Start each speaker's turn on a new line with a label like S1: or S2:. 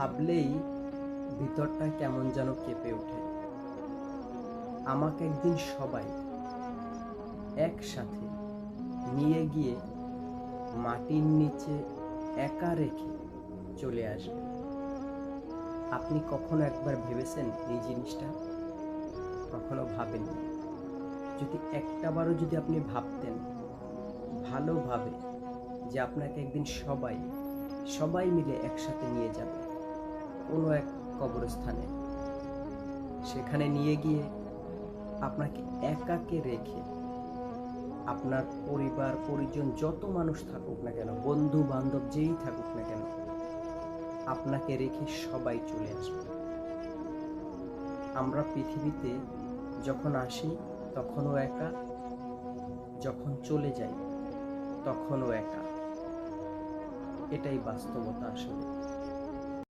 S1: ভাবলেই ভিতরটা কেমন যেন কেঁপে ওঠে। আমাকে একদিন সবাই একসাথে নিয়ে গিয়ে মাটির নিচে একা রেখে চলে আসবে। আপনি কখনো একবার ভেবেছেন এই জিনিসটা? কখনো ভাবেননি? যদি একটাবারও যদি আপনি ভাবতেন ভালোভাবে যে আপনাকে একদিন সবাই সবাই মিলে একসাথে নিয়ে যাবে কোনো এক কবরস্থানে, সেখানে নিয়ে গিয়ে আপনাকে একাকে রেখে আপনার পরিবার পরিজন যত মানুষ থাকুক না কেন, বন্ধু বান্ধব যেই থাকুক না কেন, আপনাকে রেখে সবাই চলে আসবে। আমরা পৃথিবীতে যখন আসি তখনও একা, যখন চলে যাই তখনও একা। এটাই বাস্তবতা আসলে।